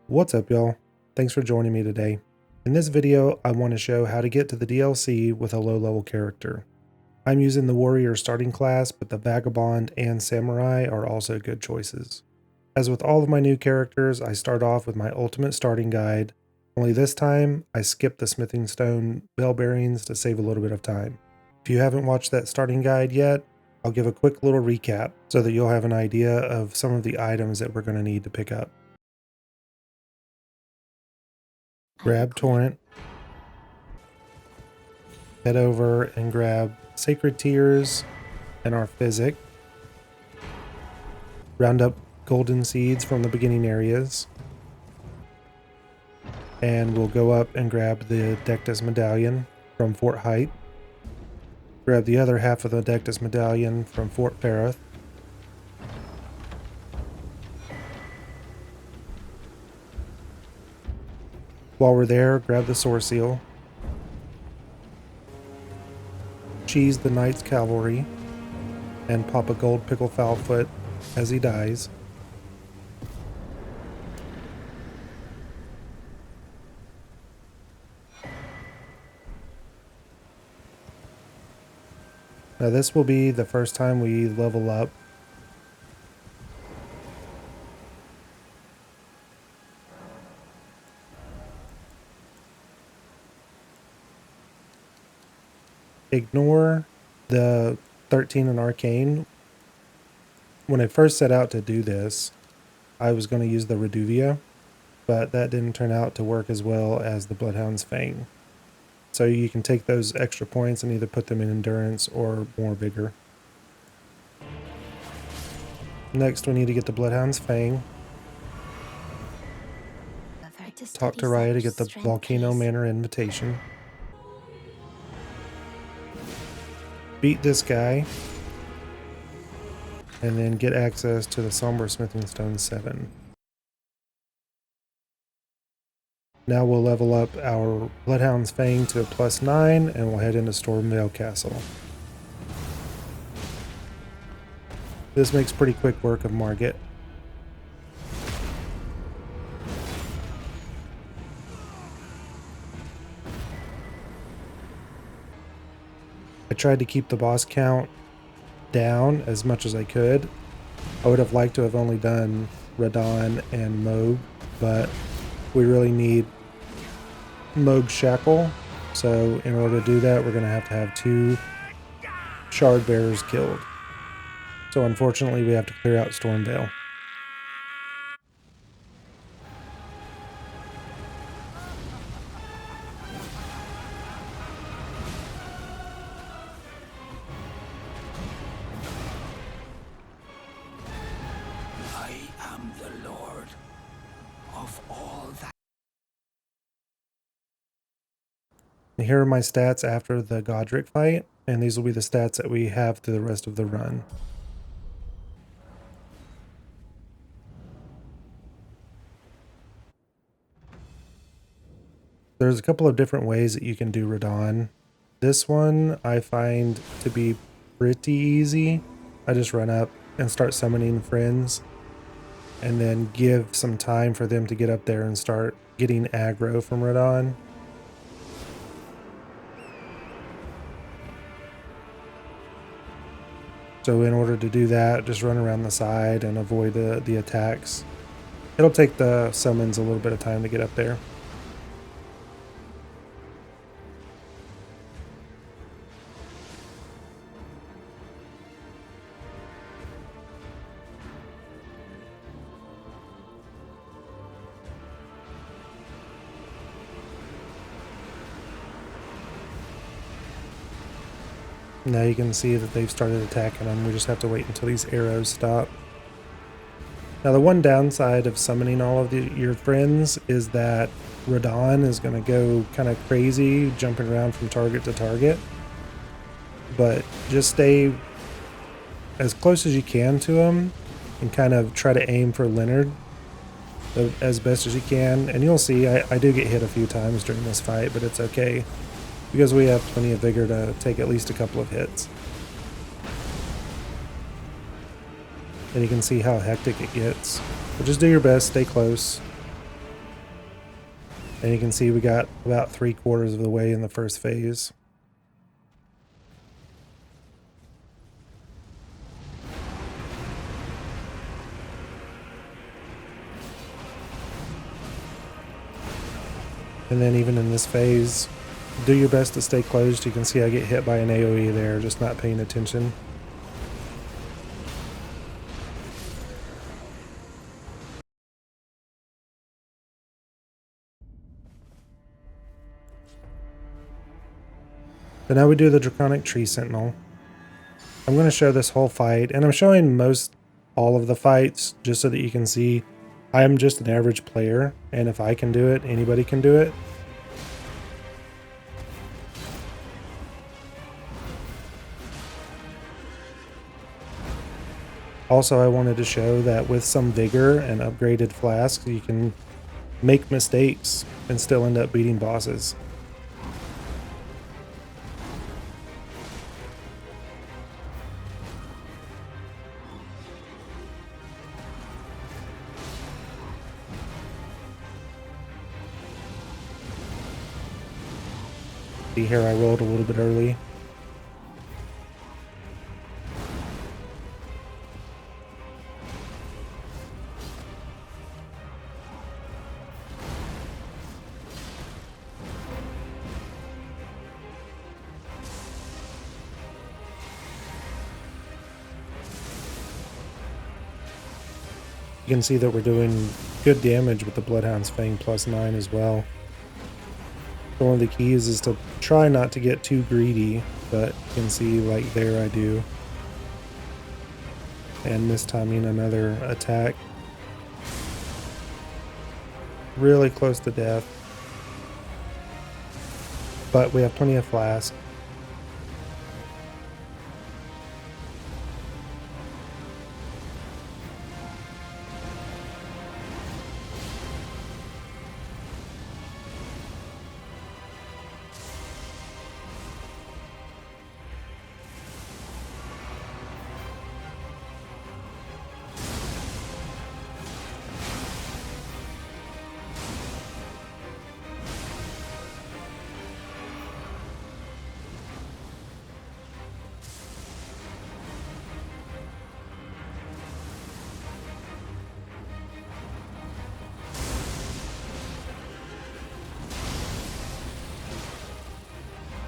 What's up, y'all? Thanks for joining me today. In this video, I want to show how to get to the DLC with a low-level character. I'm using the warrior starting class, but the vagabond and samurai are also good choices. As with all of my new characters, I start off with my ultimate starting guide, only this time I skip the smithing stone bell bearings to save a little bit of time. If you haven't watched that starting guide yet, I'll give a quick little recap so that you'll have an idea of some of the items that we're going to need to pick up. Grab Torrent, head over and grab Sacred Tears and our Physic, round up golden seeds from the beginning areas, and we'll go up and grab the Dectus Medallion from Fort Height, grab the other half of the Dectus Medallion from Fort Ferrith, while we're there, grab the Sword Seal, cheese the Knight's Cavalry, and pop a gold pickle Foulfoot as he dies. Now this will be the first time we level up. Ignore the 13 in Arcane. When I first set out to do this, I was going to use the Reduvia, but that didn't turn out to work as well as the Bloodhound's Fang. So you can take those extra points and either put them in Endurance or more Vigor. Next, we need to get the Bloodhound's Fang. Talk to Raya to get the Volcano Manor Invitation. Beat this guy. And then get access to the Somber Smithing Stone 7. Now we'll level up our Bloodhound's Fang to +9 and we'll head into Stormvale Castle. This makes pretty quick work of Margit. I tried to keep the boss count down as much as I could. I would have liked to have only done Radahn and Mohg, but we really need Mohg Shackle, so in order to do that we're going to have 2 shard bearers killed. So unfortunately we have to clear out Stormvale. I am the Lord of all that. Here are my stats after the Godrick fight, and these will be the stats that we have through the rest of the run. There's a couple of different ways that you can do Radahn. This one I find to be pretty easy. I just run up and start summoning friends and then give some time for them to get up there and start getting aggro from Radahn. So in order to do that, just run around the side and avoid the attacks. It'll take the summons a little bit of time to get up there. Now you can see that they've started attacking them. We just have to wait until these arrows stop. Now the one downside of summoning all of your friends is that Radahn is going to go kind of crazy, jumping around from target to target. But just stay as close as you can to him and kind of try to aim for Leonard as best as you can. And you'll see I do get hit a few times during this fight, but it's okay, because we have plenty of vigor to take at least a couple of hits. And you can see how hectic it gets. But just do your best, stay close. And you can see we got about 3/4 of the way in the first phase. And then even in this phase, do your best to stay closed. You can see I get hit by an AoE there, just not paying attention. So now we do the Draconic Tree Sentinel. I'm going to show this whole fight, and I'm showing all of the fights just so that you can see I am just an average player, and if I can do it, anybody can do it. Also, I wanted to show that with some vigor and upgraded flasks, you can make mistakes and still end up beating bosses. See here, I rolled a little bit early. You can see that we're doing good damage with the Bloodhound's Fang +9 as well. One of the keys is to try not to get too greedy, but you can see like there I do. And mistiming another attack. Really close to death. But we have plenty of flask.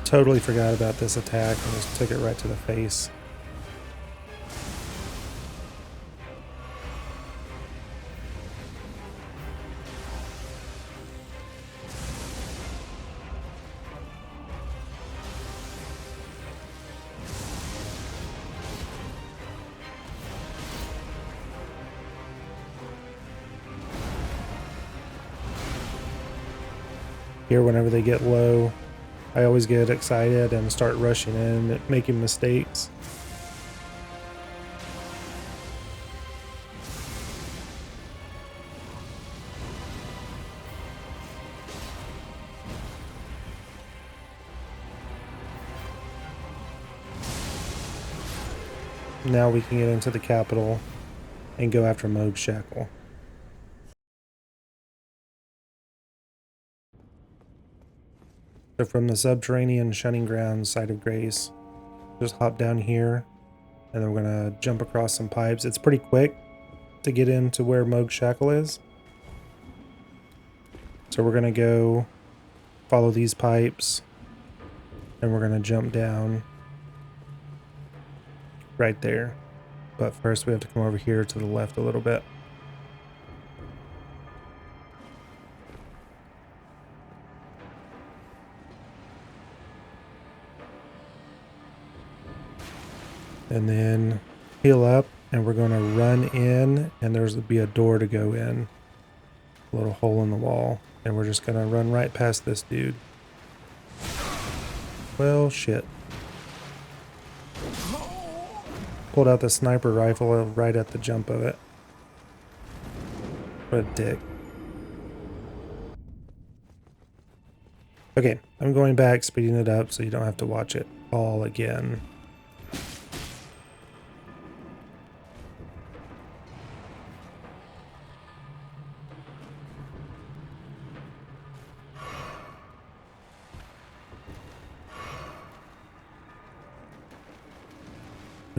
Totally forgot about this attack and just took it right to the face. Here, whenever they get low, I always get excited and start rushing in, making mistakes. Now we can get into the capital and go after Mohg Shackle. So from the subterranean shunning grounds side of Grace, just hop down here, and then we're gonna jump across some pipes. It's pretty quick to get into where Mohg Shackle is. So we're gonna go follow these pipes, and we're gonna jump down right there. But first we have to come over here to the left a little bit. And then heal up, and we're going to run in, and there's be a door to go in. A little hole in the wall. And we're just going to run right past this dude. Well, shit. Pulled out the sniper rifle right at the jump of it. What a dick. Okay, I'm going back, speeding it up so you don't have to watch it all again.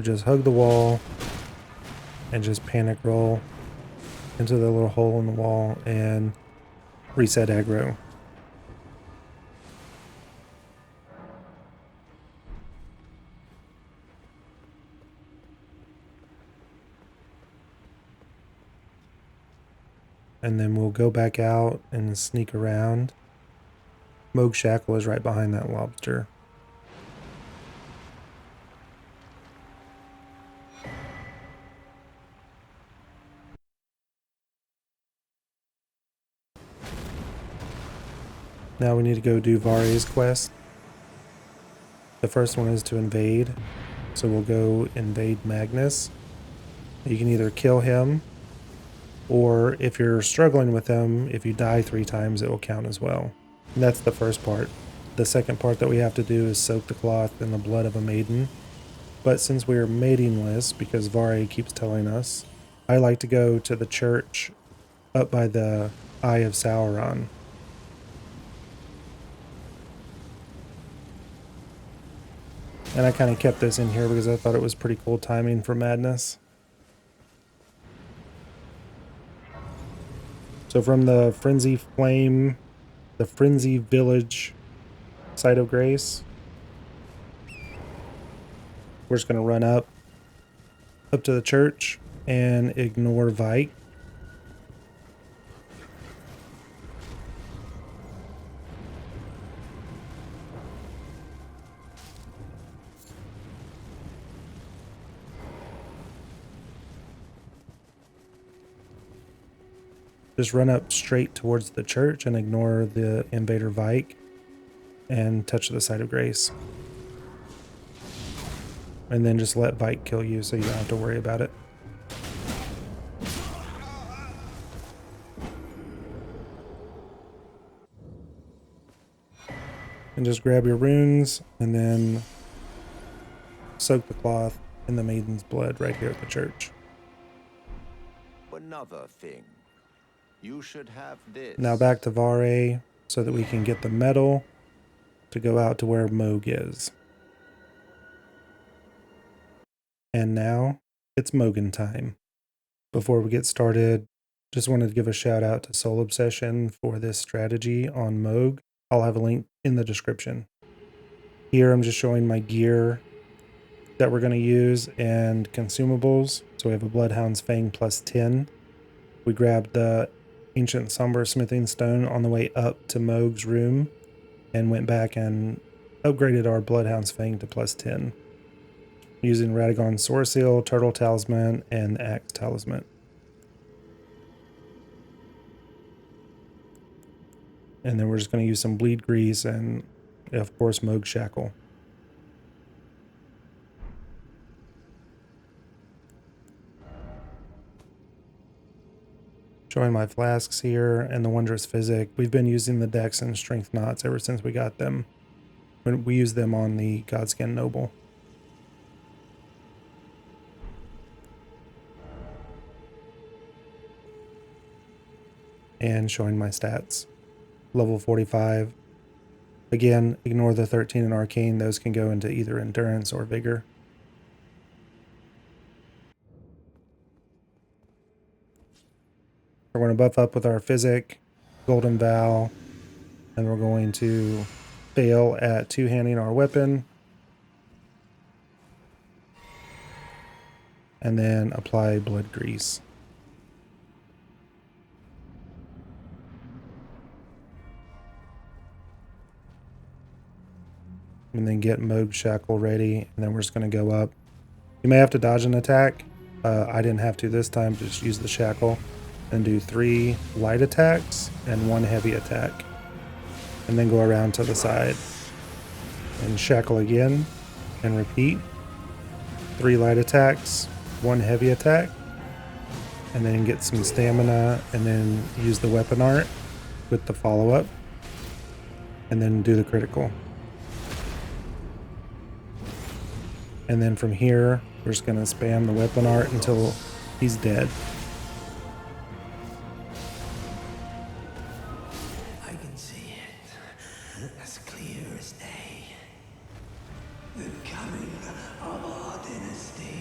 So just hug the wall and just panic roll into the little hole in the wall and reset aggro. And then we'll go back out and sneak around. Mohg Shackle is right behind that lobster. Now we need to go do Varre's quest. The first one is to invade. So we'll go invade Magnus. You can either kill him, or if you're struggling with him, if you die 3 times, it will count as well. And that's the first part. The second part that we have to do is soak the cloth in the blood of a maiden. But since we are matingless, because Varre keeps telling us, I like to go to the church up by the Eye of Sauron. And I kind of kept this in here because I thought it was pretty cool timing for Madness. So from the Frenzy Flame, the Frenzy Village Site of Grace, we're just going to run up to the church and ignore Vike. Just run up straight towards the church and ignore the invader Vike and touch the Site of Grace. And then just let Vike kill you so you don't have to worry about it. And just grab your runes and then soak the cloth in the maiden's blood right here at the church. Another thing. You should have this. Now back to Varre so that we can get the medal to go out to where Mohg is. And now it's Mohgin time. Before we get started, just wanted to give a shout out to Soul Obsession for this strategy on Mohg. I'll have a link in the description. Here I'm just showing my gear that we're going to use and consumables. So we have a Bloodhound's Fang plus 10. We grabbed the Ancient Somber Smithing Stone on the way up to Mohg's room and went back and upgraded our Bloodhound's Fang to plus 10. Using Radahn Sword Seal, Turtle Talisman, and Axe Talisman. And then we're just going to use some Bleed Grease and, of course, Mohg Shackle. Showing my flasks here and the Wondrous Physic. We've been using the Dex and Strength Knots ever since we got them. We used them on the Godskin Noble. And showing my stats. Level 45. Again, ignore the 13 in Arcane. Those can go into either Endurance or Vigor. We're going to buff up with our Physic, Golden Vow, and we're going to fail at two-handing our weapon. And then apply Blood Grease. And then get Mohg Shackle ready, and then we're just going to go up. You may have to dodge an attack. I didn't have to this time, just use the Shackle. And do 3 light attacks and 1 heavy attack. And then go around to the side. And Shackle again, and repeat. 3 light attacks, 1 heavy attack. And then get some stamina, and then use the weapon art with the follow-up. And then do the critical. And then from here, we're just going to spam the weapon art until he's dead. I can see it as clear as day. The coming of our dynasty.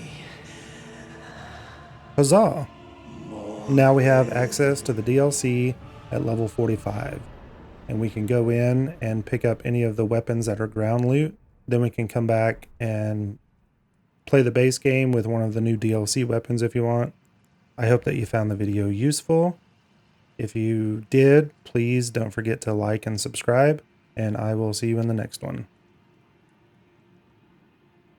Huzzah! Now we have access to the DLC at level 45. And we can go in and pick up any of the weapons that are ground loot. Then we can come back and play the base game with one of the new DLC weapons if you want. I hope that you found the video useful. If you did, please don't forget to like and subscribe, and I will see you in the next one.